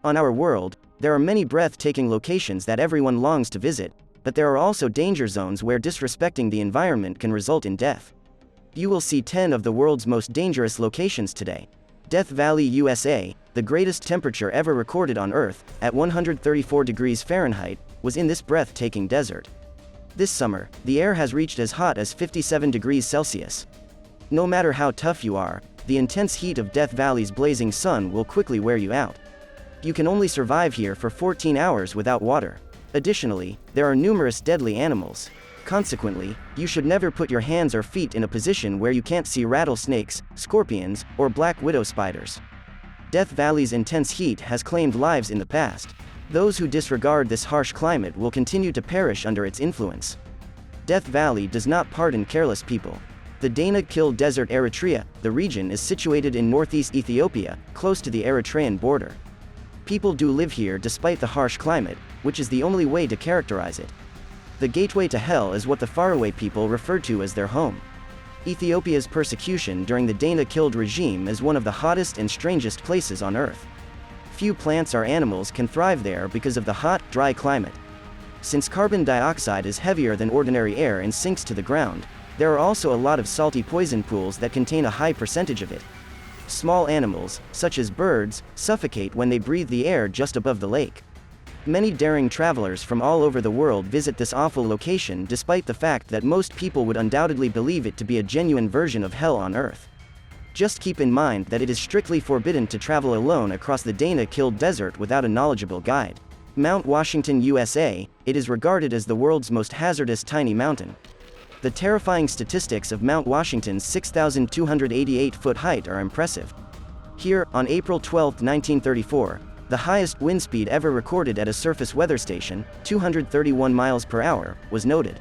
On our world, there are many breathtaking locations that everyone longs to visit, but there are also danger zones where disrespecting the environment can result in death. You will see 10 of the world's most dangerous locations today. Death Valley, USA, the greatest temperature ever recorded on Earth, at 134 degrees Fahrenheit, was in this breathtaking desert. This summer, the air has reached as hot as 57 degrees Celsius. No matter how tough you are, the intense heat of Death Valley's blazing sun will quickly wear you out. You can only survive here for 14 hours without water. Additionally, there are numerous deadly animals. Consequently, you should never put your hands or feet in a position where you can't see rattlesnakes, scorpions, or black widow spiders. Death Valley's intense heat has claimed lives in the past. Those who disregard this harsh climate will continue to perish under its influence. Death Valley does not pardon careless people. The Dana Kil Desert, Eritrea, the region is situated in northeast Ethiopia, close to the Eritrean border. People do live here despite the harsh climate, which is the only way to characterize it. The gateway to hell is what the faraway people refer to as their home. Ethiopia's persecution during the Dana Killed regime is one of the hottest and strangest places on Earth. Few plants or animals can thrive there because of the hot, dry climate. Since carbon dioxide is heavier than ordinary air and sinks to the ground, there are also a lot of salty poison pools that contain a high percentage of it. Small animals, such as birds, suffocate when they breathe the air just above the lake. Many daring travelers from all over the world visit this awful location despite the fact that most people would undoubtedly believe it to be a genuine version of hell on Earth. Just keep in mind that it is strictly forbidden to travel alone across the Dana Killed Desert without a knowledgeable guide. Mount Washington, USA, it is regarded as the world's most hazardous tiny mountain. The terrifying statistics of Mount Washington's 6,288-foot height are impressive. Here, on April 12, 1934, the highest wind speed ever recorded at a surface weather station, 231 miles per hour, was noted.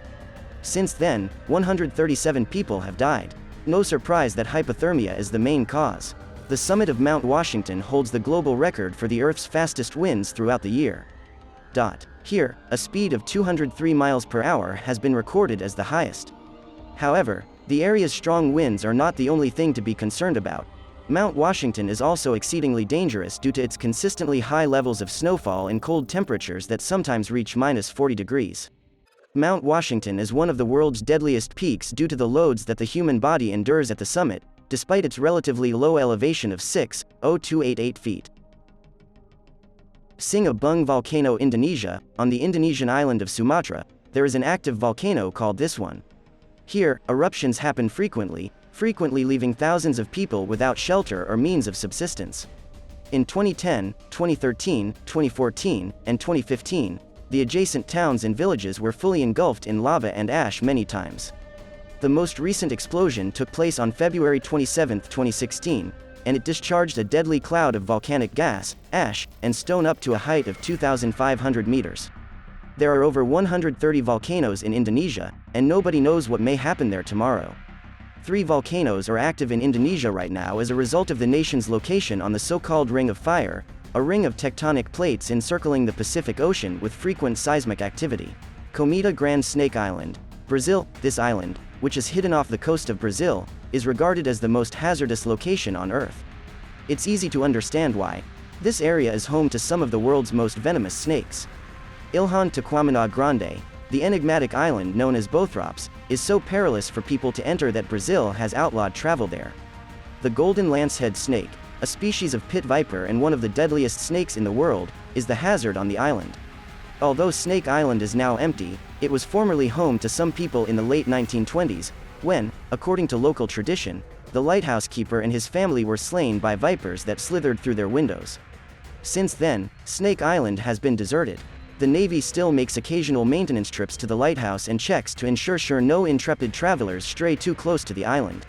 Since then, 137 people have died. No surprise that hypothermia is the main cause. The summit of Mount Washington holds the global record for the Earth's fastest winds throughout the year. Here, a speed of 203 miles per hour has been recorded as the highest. However, the area's strong winds are not the only thing to be concerned about. Mount Washington is also exceedingly dangerous due to its consistently high levels of snowfall and cold temperatures that sometimes reach -40 degrees. Mount Washington is one of the world's deadliest peaks due to the loads that the human body endures at the summit, despite its relatively low elevation of 6,0288 feet. Sinabung Volcano, Indonesia. On the Indonesian island of Sumatra, there is an active volcano called this one. Here, eruptions happen frequently leaving thousands of people without shelter or means of subsistence. In 2010, 2013, 2014, and 2015, the adjacent towns and villages were fully engulfed in lava and ash many times. The most recent explosion took place on February 27, 2016, and it discharged a deadly cloud of volcanic gas, ash, and stone up to a height of 2,500 meters. There are over 130 volcanoes in Indonesia, and nobody knows what may happen there tomorrow. 3 volcanoes are active in Indonesia right now as a result of the nation's location on the so-called Ring of Fire, a ring of tectonic plates encircling the Pacific Ocean with frequent seismic activity. Cometa Grande, Snake Island, Brazil. This island, which is hidden off the coast of Brazil, is regarded as the most hazardous location on Earth. It's easy to understand why. This area is home to some of the world's most venomous snakes. Ilhan Taquamana Grande, the enigmatic island known as Bothrops, is so perilous for people to enter that Brazil has outlawed travel there. The golden lancehead snake, a species of pit viper and one of the deadliest snakes in the world, is the hazard on the island. Although Snake Island is now empty, it was formerly home to some people in the late 1920s, when, according to local tradition, the lighthouse keeper and his family were slain by vipers that slithered through their windows. Since then, Snake Island has been deserted. The Navy still makes occasional maintenance trips to the lighthouse and checks to ensure no intrepid travelers stray too close to the island.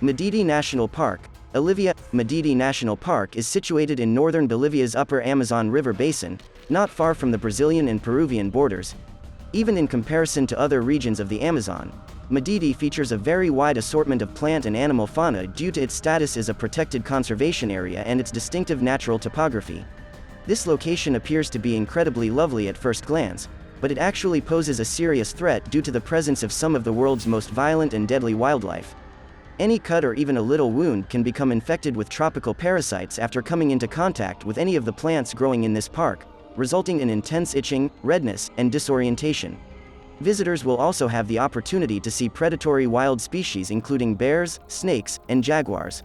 Madidi National Park. Olivia. Madidi National Park is situated in northern Bolivia's upper Amazon River basin, not far from the Brazilian and Peruvian borders. Even in comparison to other regions of the Amazon, Madidi features a very wide assortment of plant and animal fauna due to its status as a protected conservation area and its distinctive natural topography. This location appears to be incredibly lovely at first glance, but it actually poses a serious threat due to the presence of some of the world's most violent and deadly wildlife. Any cut or even a little wound can become infected with tropical parasites after coming into contact with any of the plants growing in this park, resulting in intense itching, redness, and disorientation. Visitors will also have the opportunity to see predatory wild species including bears, snakes, and jaguars.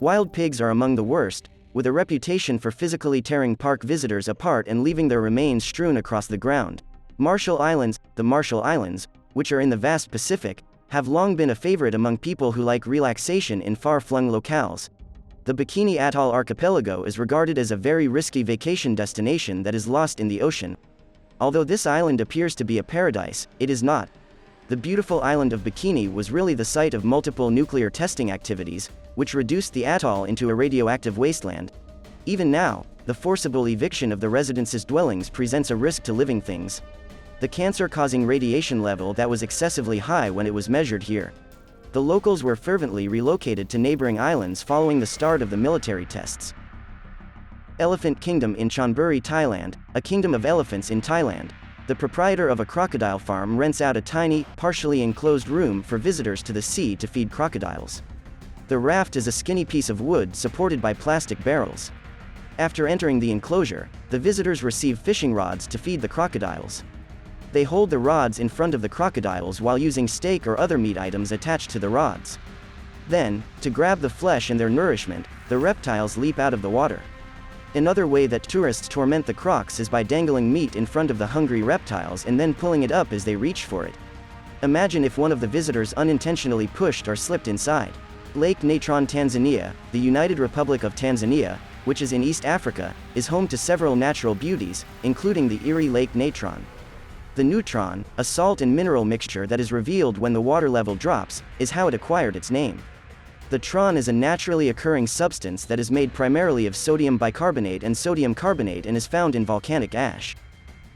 Wild pigs are among the worst, with a reputation for physically tearing park visitors apart and leaving their remains strewn across the ground. Marshall Islands, the Marshall Islands, which are in the vast Pacific, have long been a favorite among people who like relaxation in far-flung locales. The Bikini Atoll archipelago is regarded as a very risky vacation destination that is lost in the ocean. Although this island appears to be a paradise, it is not. The beautiful island of Bikini was really the site of multiple nuclear testing activities, which reduced the atoll into a radioactive wasteland. Even now, the forcible eviction of the residents' dwellings presents a risk to living things. The cancer-causing radiation level that was excessively high when it was measured here. The locals were fervently relocated to neighboring islands following the start of the military tests. Elephant Kingdom in Chonburi, Thailand, a kingdom of elephants in Thailand. The proprietor of a crocodile farm rents out a tiny, partially enclosed room for visitors to the sea to feed crocodiles. The raft is a skinny piece of wood supported by plastic barrels. After entering the enclosure, the visitors receive fishing rods to feed the crocodiles. They hold the rods in front of the crocodiles while using steak or other meat items attached to the rods. Then, to grab the flesh and their nourishment, the reptiles leap out of the water. Another way that tourists torment the crocs is by dangling meat in front of the hungry reptiles and then pulling it up as they reach for it. Imagine if one of the visitors unintentionally pushed or slipped inside. Lake Natron, Tanzania. The United Republic of Tanzania, which is in East Africa, is home to several natural beauties, including the Erie Lake Natron. The neutron, a salt and mineral mixture that is revealed when the water level drops, is how it acquired its name. The tron is a naturally occurring substance that is made primarily of sodium bicarbonate and sodium carbonate and is found in volcanic ash.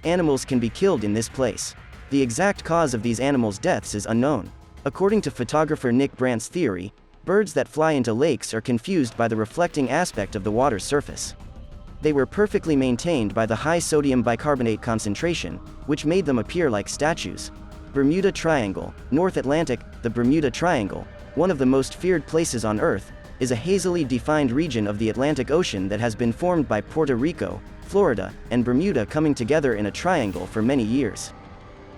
Animals can be killed in this place. The exact cause of these animals' deaths is unknown. According to photographer Nick Brandt's theory, birds that fly into lakes are confused by the reflecting aspect of the water's surface. They were perfectly maintained by the high sodium bicarbonate concentration, which made them appear like statues. Bermuda Triangle, North Atlantic. The Bermuda Triangle, one of the most feared places on Earth, is a hazily defined region of the Atlantic Ocean that has been formed by Puerto Rico, Florida, and Bermuda coming together in a triangle for many years.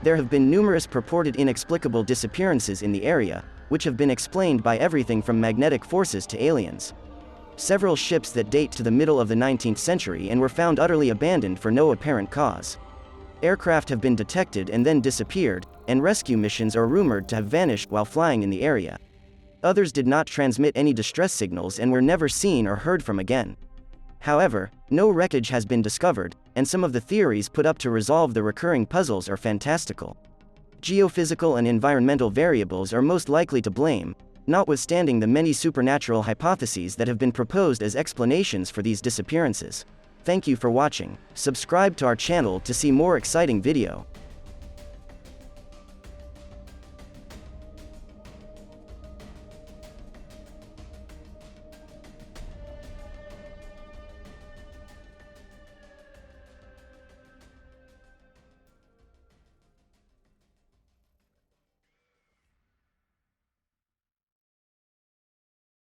There have been numerous purported inexplicable disappearances in the area, which have been explained by everything from magnetic forces to aliens. Several ships that date to the middle of the 19th century and were found utterly abandoned for no apparent cause. Aircraft have been detected and then disappeared, and rescue missions are rumored to have vanished while flying in the area. Others did not transmit any distress signals and were never seen or heard from again. However, no wreckage has been discovered, and some of the theories put up to resolve the recurring puzzles are fantastical. Geophysical and environmental variables are most likely to blame, notwithstanding the many supernatural hypotheses that have been proposed as explanations for these disappearances. Thank you for watching. Subscribe to our channel to see more exciting video.